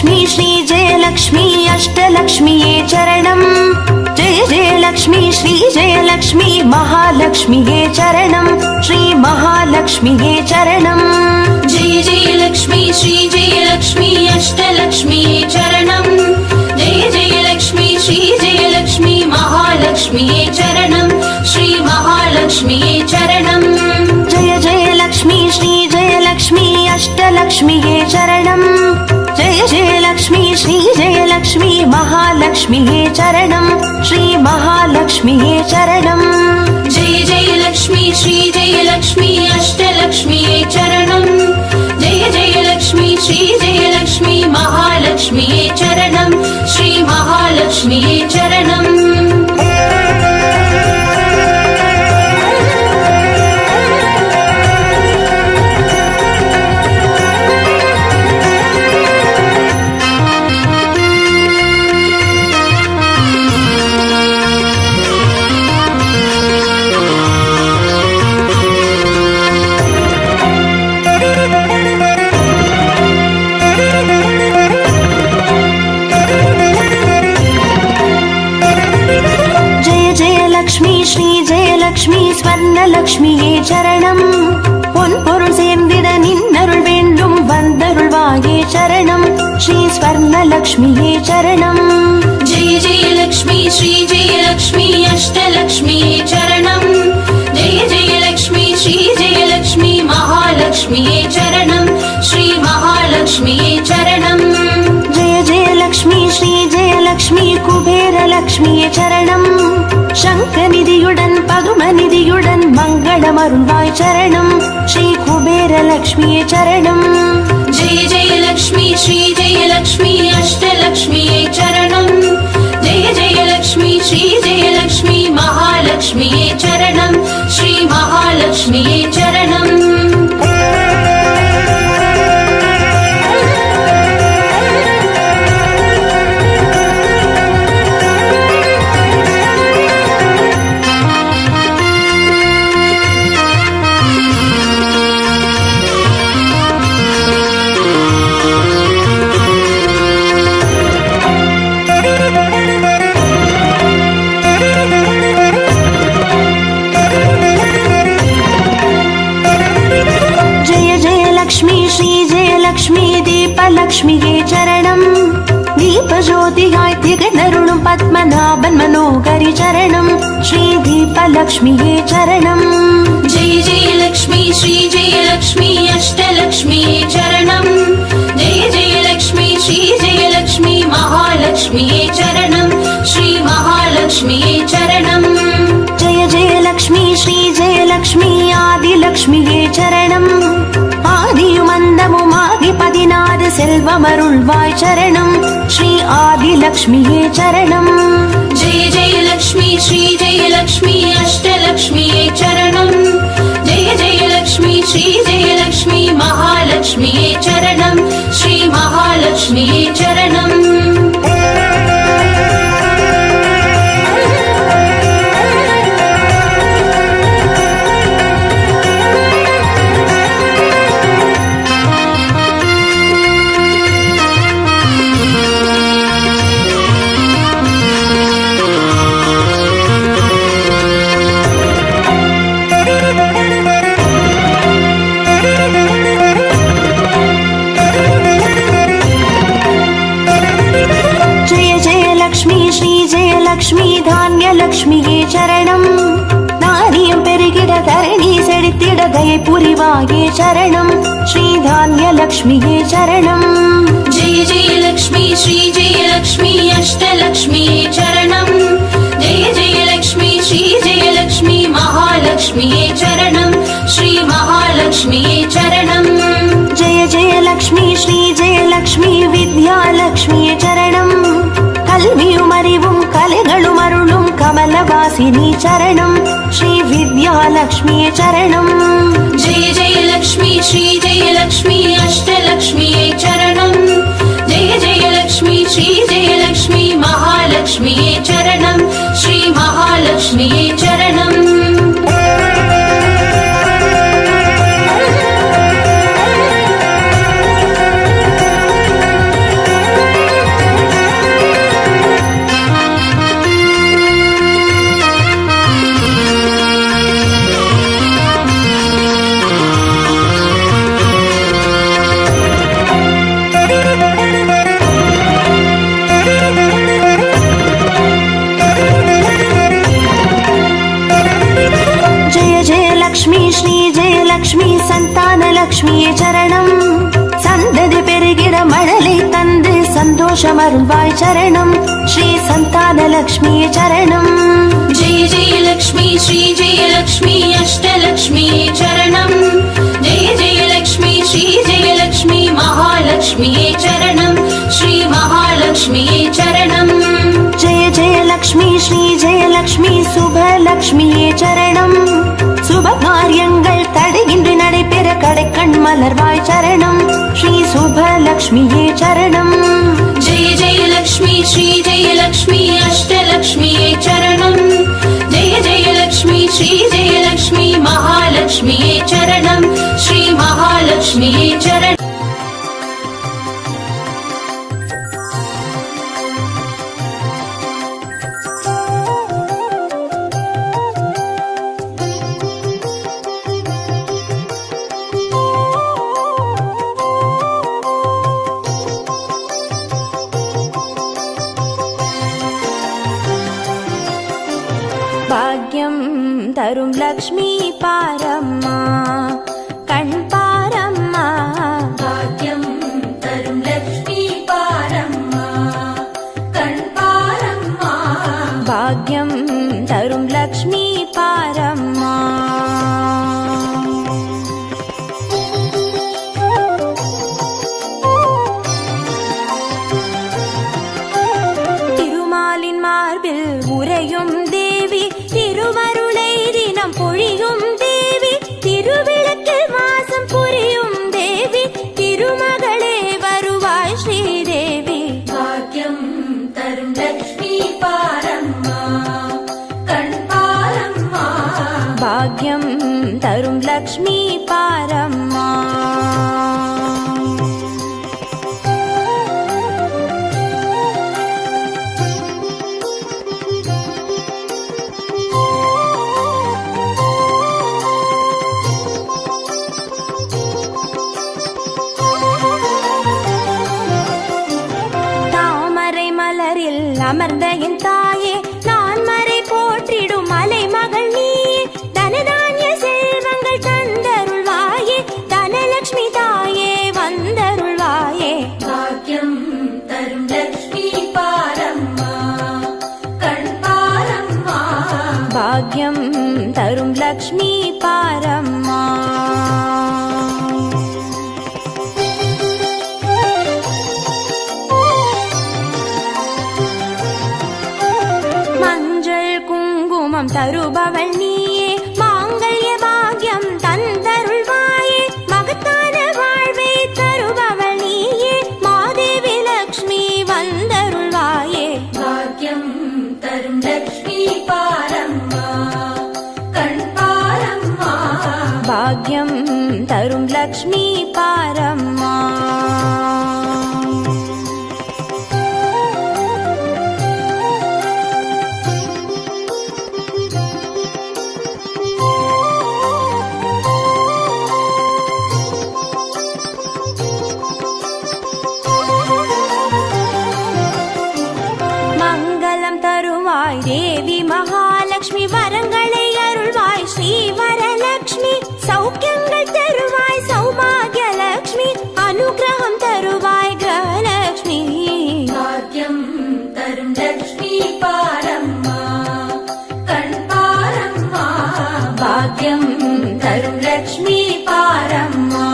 जयलक्ष्मी श्रीजयलक्ष्मी अष्टलक्ष्मीये चरणम् जय जयलक्ष्मी श्रीजयलक्ष्मी महालक्ष्मीये चरणम् श्री महालक्ष्मीये चरणम् जय जयलक्ष्मी श्रीजयलक्ष्मी अष्टलक्ष्मीये चरणम् जय जयलक्ष्मी श्रीजयलक्ष्मी महालक्ष्मीये चरणम् श्री महालक्ष्मीये चरणम् जय जयलक्ष्मी श्रीजयलक्ष्मी अष्टलक्ष्मीये चरणम् जय जयलक्ष्मी श्रीजयलक्ष्मी महालक्ष्मीये चरणम् श्री महालक्ष्मीये चरणम् जय जयलक्ष्मी श्रीजयलक्ष्मी अष्टलक्ष्मीये चरणम् जय जयलक्ष्मी श्रीजयलक्ष्मी महालक्ष्मीये चरणम् श्री महालक्ष्मीये चरणम् श्रीजयलक्ष्मी स्वर्णलक्ष्मीये चरणम् பொன்பொருள் சேர்ந்திட நின்னருள் வேண்டும் வந்தருள்வாயே சரணம் ஸ்ரீ ஸ்வர்ணலக்ஷ்மியே சரணம் जय जयलक्ष्मी श्रीजयलक्ष्मी अष्टलक्ष्मीये चरणम् जय जयलक्ष्मी श्रीजयलक्ष्मी महालक्ष्मीये चरणम् श्री महालक्ष्मीये चरणम् जय जयलक्ष्मी श्रीजयलक्ष्मी कुबेरलक्ष्मिये चरणम् शङ्खनिधियुடன் பதுமநிதியுடன் மங்களமருள்வாய் சரணம் ஸ்ரீ குபேரலக்ஷ்மியே சரணம் जय जयलक्ष्मी श्रीजयलक्ष्मी अष्टलक्ष्मीये चरणम् जय जयलक्ष्मी श्रीजयलक्ष्मी महालक्ष्मीये चरणम् श्री महालक्ष्मीये चरणम् லக்ஷ்மி தீபலக்ஷ்மியே சரணம் தீபஜோதியாய் திகழருளும் பத்மநாபன் மனோகரி சரணம் ஸ்ரீ தீபலக்ஷ்மியே சரணம் जय जयलक्ष्मी श्रीजयलक्ष्मी अष्टलक्ष्मीये चरणम् जय जयलक्ष्मी श्रीजयलक्ष्मी महालक्ष्मीये चरणम् श्री महालक्ष्मीये चरणम् जय जयलक्ष्मी श्रीजयलक्ष्मी आदिलक्ष्मिये चरणम् ஆதியுமந்தமுமாகி 16 செல்வமருள்வாய் சரணம் ஸ்ரீ ஆதிலக்ஷ்மியே சரணம் जय जयलक्ष्मी श्रीजयलक्ष्मी अष्टलक्ष्मीये चरणम् जय जयलक्ष्मी श्रीजयलक्ष्मी महालक्ष्मीये चरणम् श्री महालक्ष्मीये चरणम् லக்ஷ்மி தான்யலக்ஷ்மியே சரணம் நாரியம் பெருகிட தரணி செழித்திட தயை புரிவாயே சரணம் ஸ்ரீ தான்யலக்ஷ்மியே சரணம் जय जयलक्ष्मी श्रीजयलक्ष्मी अष्टलक्ष्मीये चरणम् जय जयलक्ष्मी श्रीजयलक्ष्मी महालक्ष्मीये चरणम् श्री महालक्ष्मीये चरणम् जय जयलक्ष्मी श्रीजयलक्ष्मी विद्यालक्ष्मिये चरणम् கல்வியும் அறிவும் கலைகளும் அருளும் கமலவாசினி சரணம் ஸ்ரீ வித்யாலக்ஷ்மியே சரணம் जय जयलक्ष्मी श्रीजयलक्ष्मी अष्टलक्ष्मीये चरणम् जय जयलक्ष्मी श्रीजयलक्ष्मी महालक्ष्मीये चरणम् श्री महालक्ष्मीये चरणम् லக்ஷ்மியே சரணம் சந்ததி பெருகிட மழலை தந்து சந்தோஷம் அருள்வாய் சரணம் ஸ்ரீ சந்தான லக்ஷ்மியே சரணம் जय जय लक्ष्मी श्री जय लक्ष्मी अष्टलक्ष्मी चरणम् जय जय लक्ष्मी श्री जय लक्ष्मी महालक्ष्मी चरणम् श्री महालक्ष्मी चरणम् जय जय लक्ष्मी श्री जय लक्ष्मी शुभ लक्ष्मिये சரணம் சுப காரியங்கள் தடையின்றி நடைபெற கடைக்கண் மலர்வாய் சரணம் ஸ்ரீ சுப லக்ஷ்மியே சரணம் जय जय लक्ष्मी श्री जय लक्ष्मी अष्टलक्ष्मी चरणम् जय जय लक्ष्मी श्री जय लक्ष्मी महालक्ष्मी चरणम् श्री महालक्ष्मी चरणम् பாக்யம் தரும் லக்ஷ்மி பாரம்மா கண் பாரம்மா भाग्यं तरुं लक्ष्मी पारम्मा कण् पारम्मा பாக்யம் தரும் லக்ஷ்மி பாரம்மா திருமாலின் மார்பில் உறையும் தேவி திருவருளை தினம் பொழியும் தேவி திருவிளக்கில் வாசம் புரியும் தேவி திருமகளே வருவாய் ஸ்ரீதேவி भाग्यं तरुं लक्ष्मी पारम्मा कण् पारम्मा பாக்யம் தரும் லக்ஷ்மி பாரம்மா தாமரை மலரில் அமர்ந்த என் தாயே நான் மறை போற்றிடும் மலை மகள் நீயே தனதானிய செல்வங்கள் தந்தருள்வாயே தனலட்சுமி தாயே வந்தருள்வாயே भाग्यं तरुं लक्ष्मी पारम्मा कण् पारम्मा பாக்யம் தரும் லக்ஷ்மி பாரம்மா மஞ்சள் குங்குமம் தருபவள் நீயே மாங்கல்ய பாக்யம் தந்தருள்வாயே மகத்தான வாழ்வை தருபவள் நீயே மாதேவி லக்ஷ்மி வந்தருள்வாயே भाग्यं तरुं लक्ष्मी पारम्मा कण् पारम्मा பாக்யம் தரும் லக்ஷ்மி பாரம்மா மங்களம் தருவாய் தேவி மகாலட்சுமி வரங்களை அருள்வாய் ஸ்ரீ வரலட்சுமி சௌக்கியங்கள் தருவாய் சௌபாகிய லட்சுமி அனுகிரகம் தருவாய் கிரகலட்சுமி भाग्यं तरुं लक्ष्मी पारम्मा कण् पारम्मा பாக்யம் தரும் லக்ஷ்மி பாரம்மா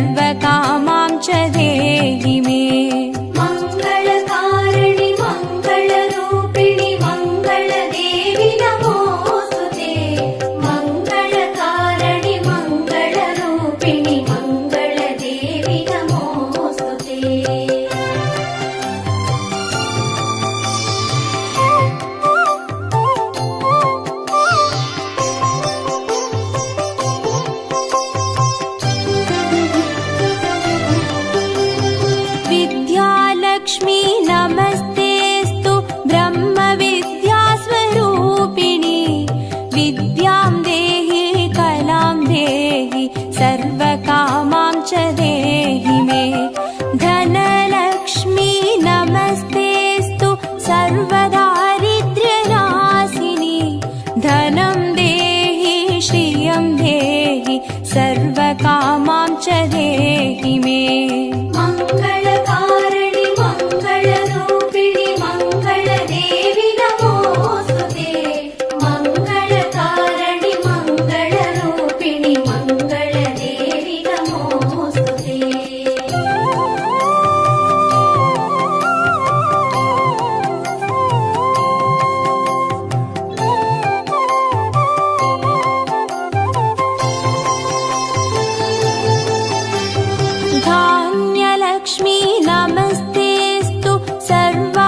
सर्वकामां च देहि मे। मङ्गलकारिणि मङ्गलरूपिणि मङ्गलदेवि नमोऽस्तुते। मङ्गलकारिणि मङ्गलरूपिणि मङ्गलदेवि नमोऽस्तुते। विद्यालक्ष्मी नमस्तेऽस्तु ब्रह्मविद्यास्वरूपिणि। विद्यां देहि कलां देहि सर्वकामां च देहि मे। धनलक्ष्मी नमस्तेऽस्तु सर्वदारिद्र्यनाशिनि। धनं देहि श्रियं देहि सर्वकामां च देहि मे। मङ्गलकारिणि मङ्गलरूपिणि मङ्गलदेवि नमोऽस्तुते। मङ्गलकारिणि मङ्गलरूपिणि मङ्गलदेवि नमोऽस्तुते। धान्यलक्ष्मी नमस्तेऽस्तु सर्वाभरणभूषिते।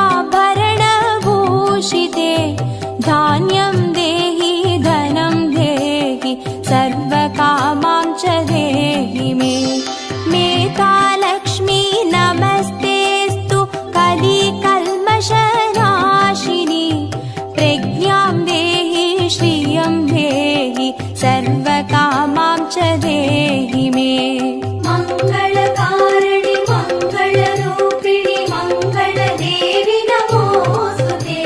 धान्यं देहि धनं देहि सर्वकामां च देहि मे। मेधालक्ष्मी नमस्तेऽस्तु कलिकल्मषनाशिनि। प्रज्ञां देहि श्रियं देहि सर्वकामां च देहि मे। मङ्गलकारिणि मङ्गलरूपिणि मङ्गलदेवि नमोऽस्तुते।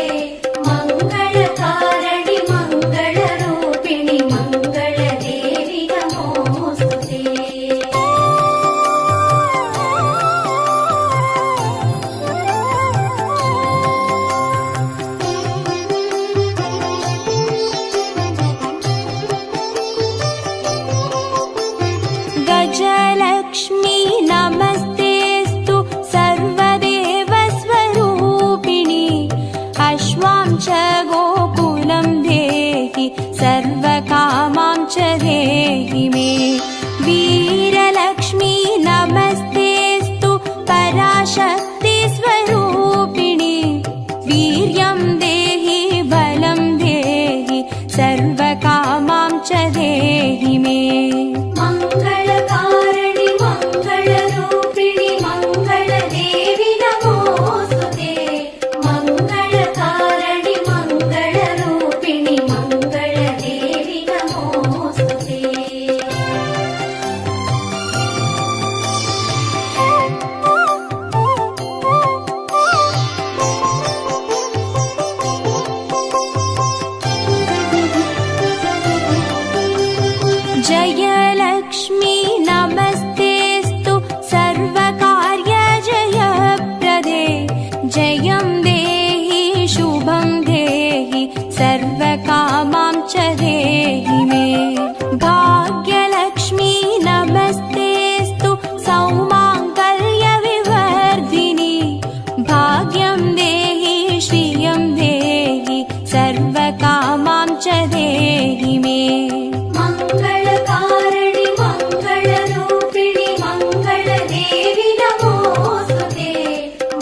मङ्गलकारिणि मङ्गलरूपिणि मङ्गलदेवि नमोऽस्तुते। गजलक्ष्मी नमस्तेऽस्तु सर्वदेवस्वरूपिणि। अश्वां च गोकुलं देहि सर्वकामां च देहि मे। वीरलक्ष्मी नमस्तेऽस्तु पराशक्तिस्वरूपिणि। वीर्यं देहि बलं देहि सर्वकामां च देहि मे। मङ्गलकारिणि मङ्गलरूपिणि मङ्गलदेवि नमोऽस्तुते। मङ्गलकारिणि मङ्गलरूपिणि मङ्गलदेवि नमोऽस्तुते। जयलक्ष्मी नमस्तेऽस्तु सर्वकार्यजयप्रदे। जयं देहि शुभं देहि सर्वकामां च देहि मे। भाग्यलक्ष्मी नमस्तेऽस्तु सौमाङ्गल्यविवर्धिनि। भाग्यं देहि श्रियं देहि सर्वकामां च देहि मे। मङ्गलकारिणि मङ्गलरूपिणि मङ्गलदेवि नमोऽस्तुते।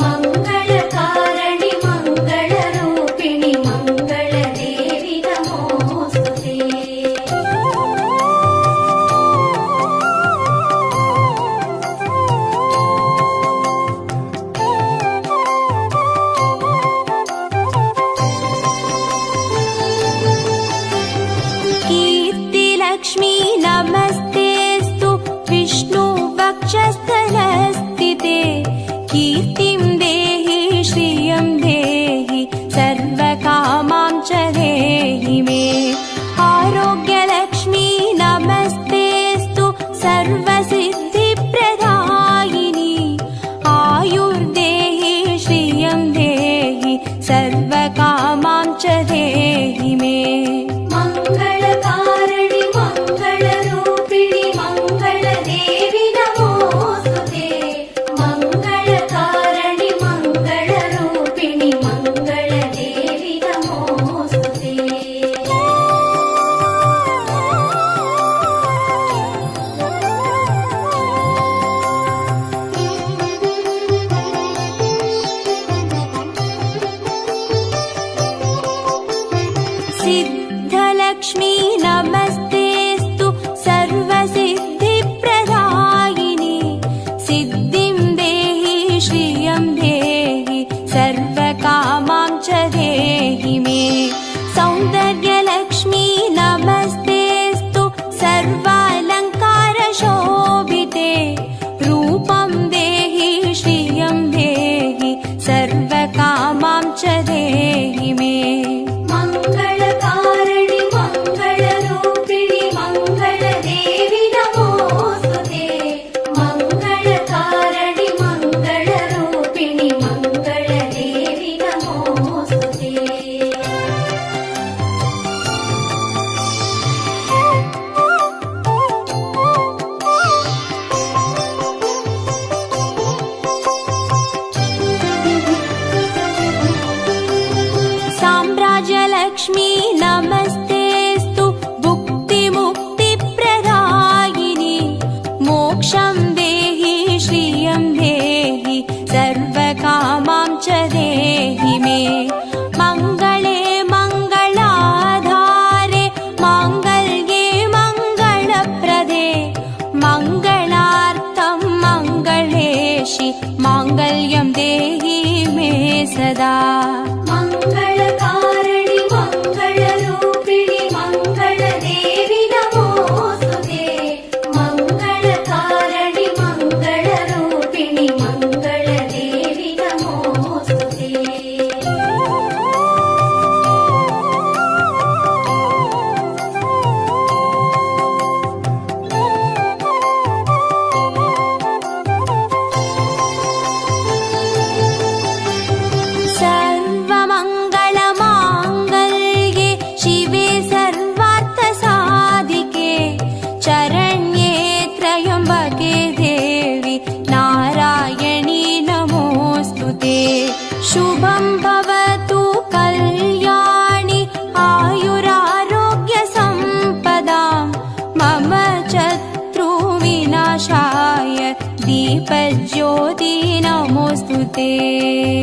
मङ्गलकारिणि मङ्गलरूपिणि मङ्गलदेवि नमोऽस्तुते। कीर्तिलक्ष्मी नमस्तेऽस्तु विष्णुवक्षस्थलस्थिते। कीर्तिं देहि श्रियं देहि सर्वकामां च देहि मे। आरोग्यलक्ष्मी नमस्तेऽस्तु सर्वसिद्धिप्रदायिनि। आयुर्देहि श्रियं देहि सर्वकामां च देहि मे। मङ्गलकारिणि मङ्गलरूपिणि मङ्गलदेवि नमो यशं देहि श्रियं देहि सर्वकामां च देहि मे मङ्गले मङ्गलाधारे माङ्गल्ये मङ्गलप्रदे मङ्गलार्थं मङ्गलेशि माङ्गल्यं देहि मे सदा मङ्गलकारिणि मङ्गलरूपिणि मङ्गलदेवि नमोस्तुते मङ्गलकारिणि मङ्गलरूपिणि मङ्गलदेवि नमोस्तुते सर्वमङ्गलमाङ्गल्ये शिवे सर्वार्थसाधिके चरण्ये त्र्यम्बके देवी नारायणी नमोऽस्तुते शुभं भवतु कल्याणि आयुरारोग्यसम्पदां मम शत्रुविनाशाय दीपज्योति नमोऽस्तुते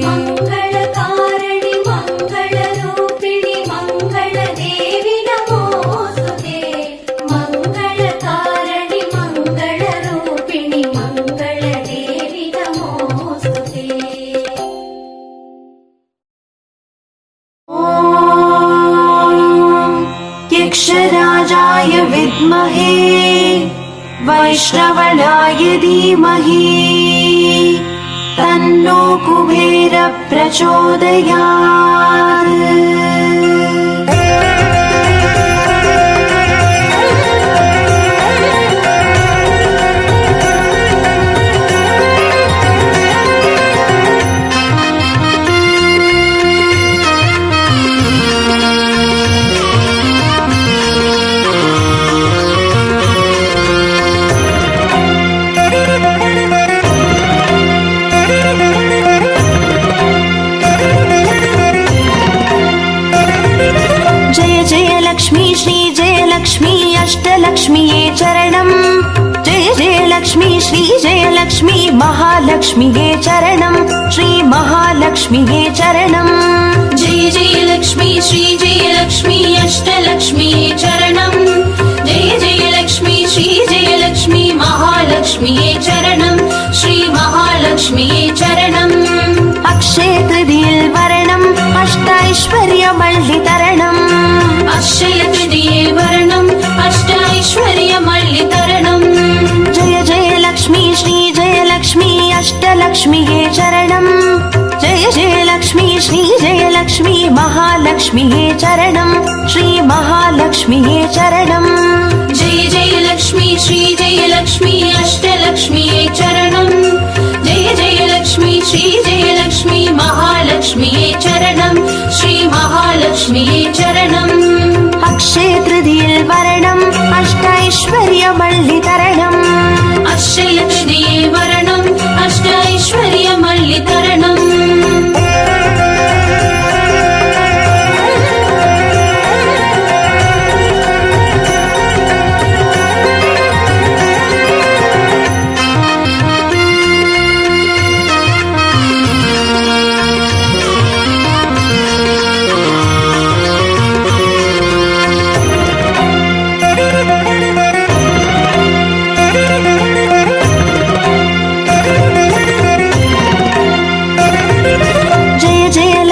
मङ्गलकारिणि मङ्गलरूपिणि मङ्गलदेवि नमोस्तुते मङ्गलकारिणि मङ्गलरूपिणि मङ्गलदेवि नमोस्तुते यक्षराजाय विद्महे वैष्णवनाय धीमहि तन्नो कुबेर प्रचोदयात् जय जय लक्ष्मी श्री जय लक्ष्मी अष्टलक्ष्मीये चरणम् जय जय लक्ष्मी श्री जय लक्ष्मी महालक्ष्मीये चरणम् श्री महालक्ष्मीये चरणम् जय जय लक्ष्मी श्री जय लक्ष्मी अष्टलक्ष्मीये चरणम् जय जय लक्ष्मी श्री जय लक्ष्मी महालक्ष्मीये चरणम् श्री महालक्ष्मीये चरणम् अक्षय तृतीयेल वरणम् अष्टैश्वर्यमल्लितरणम् अक्षय तृतीये वर्णम् अष्टैश्वर्यमल्लितरणम् जय जय लक्ष्मी श्री जय लक्ष्मी अष्टलक्ष्मीये चरणम् जय जय लक्ष्मी श्री जय लक्ष्मी महालक्ष्मीये चरणम् श्री महालक्ष्मीये चरणम् जय जय लक्ष्मी श्री जय लक्ष्मी अष्टलक्ष्मीये चरणम् जय जय लक्ष्मी श्री जय लक्ष्मी महालक्ष्मीये चरणम् श्री महालक्ष्मीये चरणम् अक्षय तृतीयेल वरणम् अष्टैश्वर्यमल्लितरणम् अक्षय तृतीये वर्णम् अष्टैश्वर्यमल्लितरणम्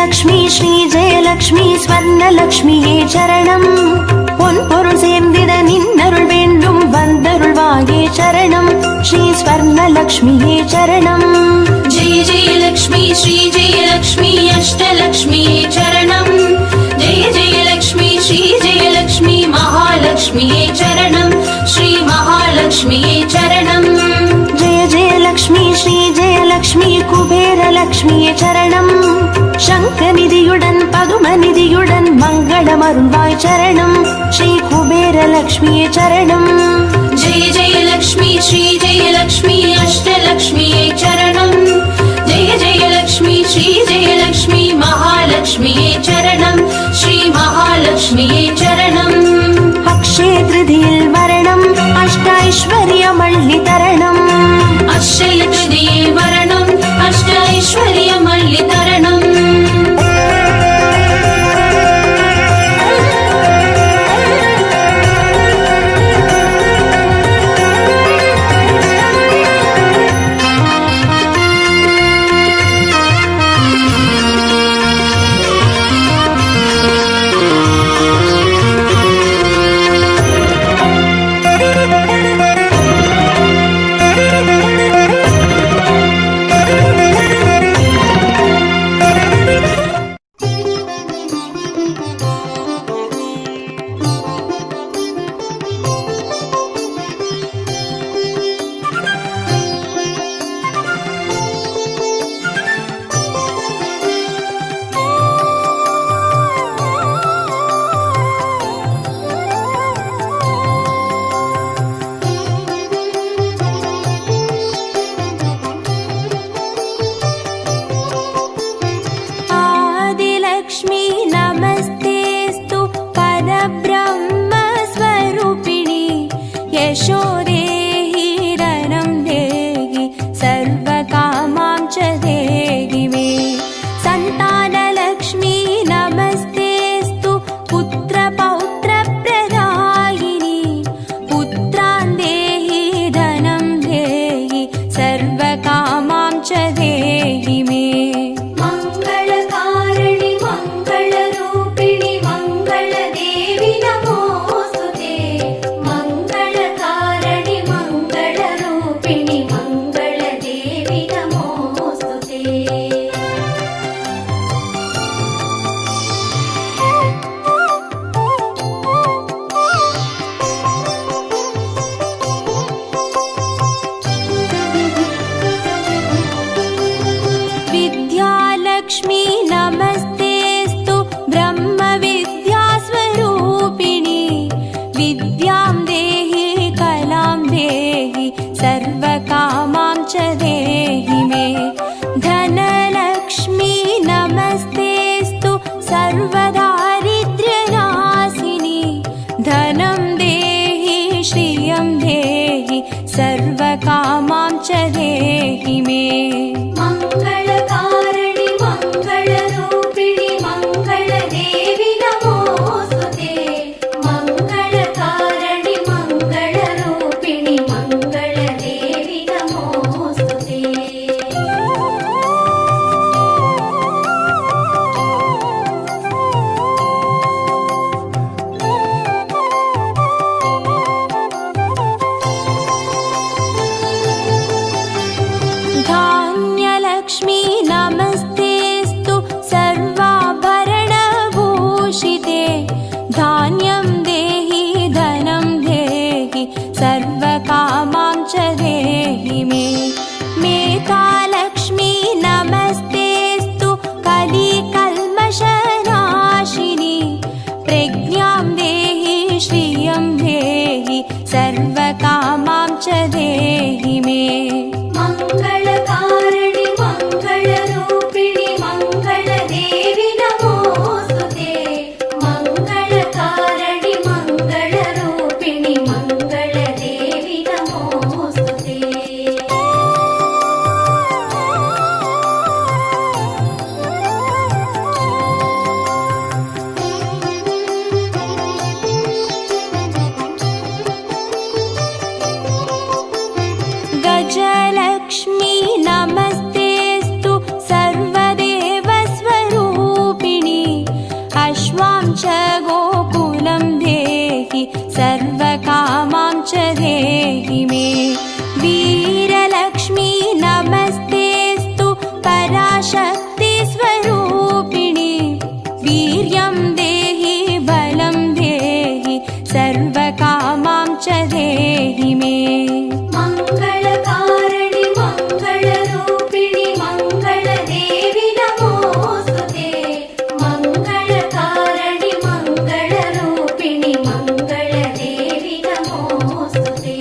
லக்ஷ்மி ஸ்ரீ ஜெயலக்ஷ்மி ஸ்வர்ணலக்ஷ்மியே சரணம் பொன் பொருள் சேர்ந்திட நின்னருள் வேண்டும் வந்தருள்வாயே சரணம் ஸ்ரீ ஸ்வர்ணலக்ஷ்மியே சரணம் जय जय लक्ष्मी श्री जय लक्ष्मी अष्टलक्ष्मीये चरणम् जय जय लक्ष्मी श्री जय लक्ष्मी महालक्ष्मीये चरणम् श्री महालक्ष्मीये चरणम् जय जय लक्ष्मी श्री जयलक्ष्मी कुबेरलक्ष्मिये சரணம் சங்கநிதியுடன் பதுமநிதியுடன் மங்களமருள்வாய் சரணம் ஸ்ரீ குபேரலக்ஷ்மியே சரணம் जय जय लक्ष्मी श्री जय लक्ष्मी अष्टलक्ष्मीये चरणम् जय जय लक्ष्मी श्री जय लक्ष्मी महालक्ष्मीये चरणम् श्री महालक्ष्मीये चरणम् अक्षय तृतीयेल वरणम् अष्टैश्वर्यमल्लितरणम् च देहि मे। धनलक्ष्मी नमस्तेऽस्तु सर्वदारिद्र्यनाशिनी। धनं देहि श्रियं देहि सर्वकामां च देहि मे। मङ्गलकारिणि मङ्गलरूपिणि मङ्गलदेवि नमोऽस्तुते। मङ्गलकारिणि मङ्गलरूपिणि मङ्गलदेवि नमोऽस्तुते। धान्यलक्ष्मी नमस्तेऽस्तु सर्वाभरणभूषिते। धान्यं देहि धनं देहि सर्वकामां च देहि मे। मेधालक्ष्मी नमस्तेऽस्तु कलिकल्मषनाशिनी। प्रज्ञां देहि श्रियं देहि सर्वकामां च देहि मे। मङ्गलकारिणि मङ्गलरूपिणि मङ्गलदेवि नमोऽस्तुते। मङ्गलकारिणि मङ्गलरूपिणि मङ्गलदेवि नमोऽस्तुते। गजलक्ष्मी नमस्तेऽस्तु सर्वदेवस्वरूपिणी। अश्वां च गोकुलं देहि सर्वकामां च देहि मे। वीरलक्ष्मी नमस्तेऽस्तु पराशक्तिस्वरूपिणी। वीर्यं देहि बलं देहि सर्वकामां च देहि मे। मङ्गलकारिणि मङ्गलरूपिणि मङ्गलदेवि नमोऽस्तुते। मङ्गलकारिणि मङ्गलरूपिणि मङ्गलदेवि नमोऽस्तुते।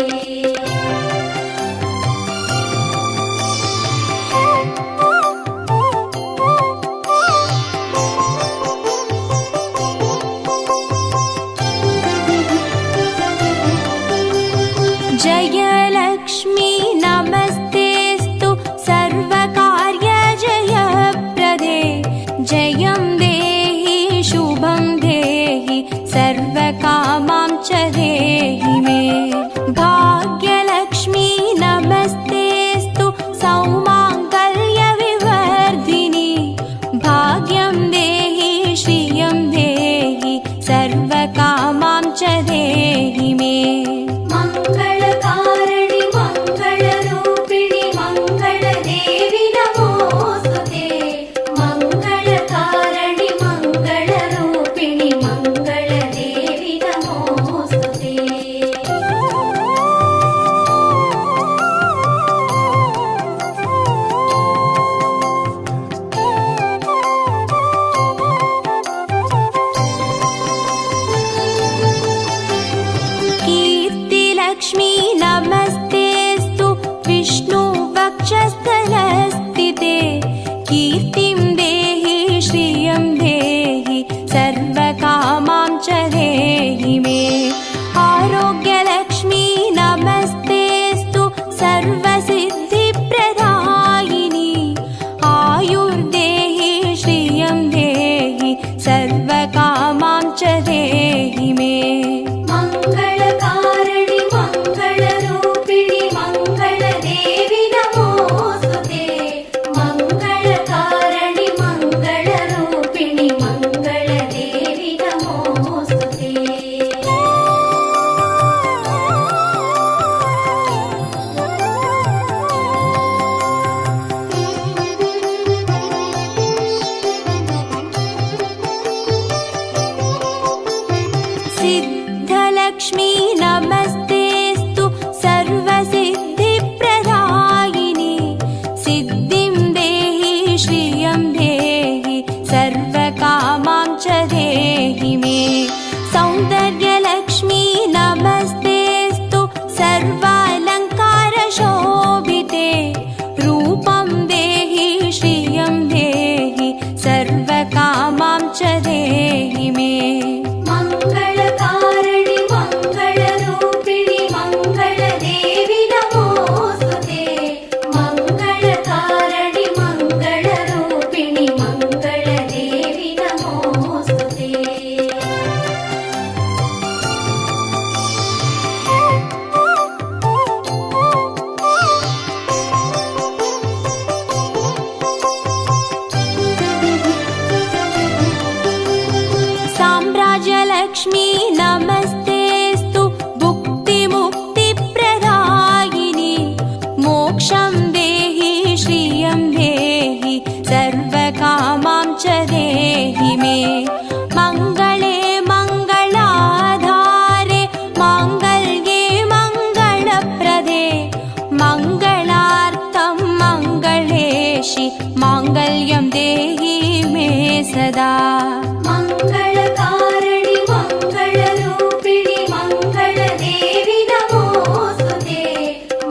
लक्ष्मी नमस्तेस्तु भुक्तिमुक्तिप्रदायिनि मोक्षं देहि श्रियं देहि सर्वकामां च देहि मे मङ्गले मङ्गलाधारे माङ्गल्ये मङ्गलप्रदे मङ्गलार्थं मङ्गलेशि माङ्गल्यं देहि मे सदा मङ्गलकारिणि मङ्गलरूपिणि मङ्गलदेवि नमोऽस्तुते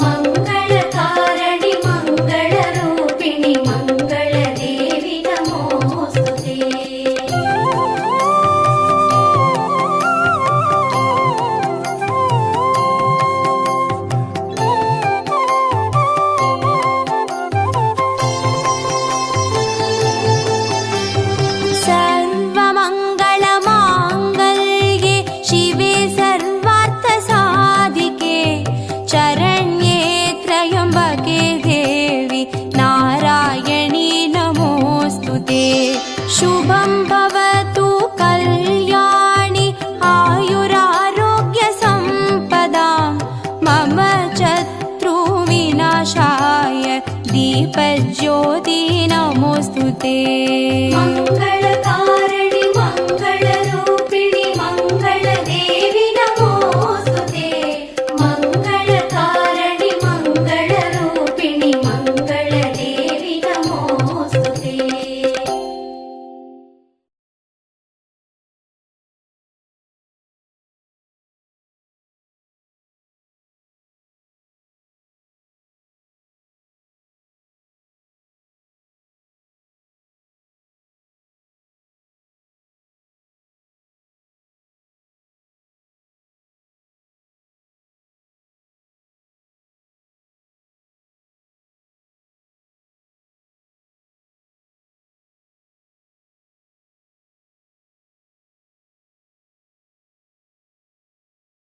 मङ्गलकारिणि मङ्गलरूपिणि मङ्गलदेवि नमोऽस्तुते सर्वमङ्गलमाङ्गल्ये शिवे सर्वार्थसाधिके शरण्ये त्र्यम्बके देवि नारायणी नमोऽस्तु ते शुभं भवतु कल्याणि आयुरारोग्यसम्पदां मम शत्रुविनाशाय दीपज्योति नमोऽस्तु ते मङ्गलकारिणि मङ्गल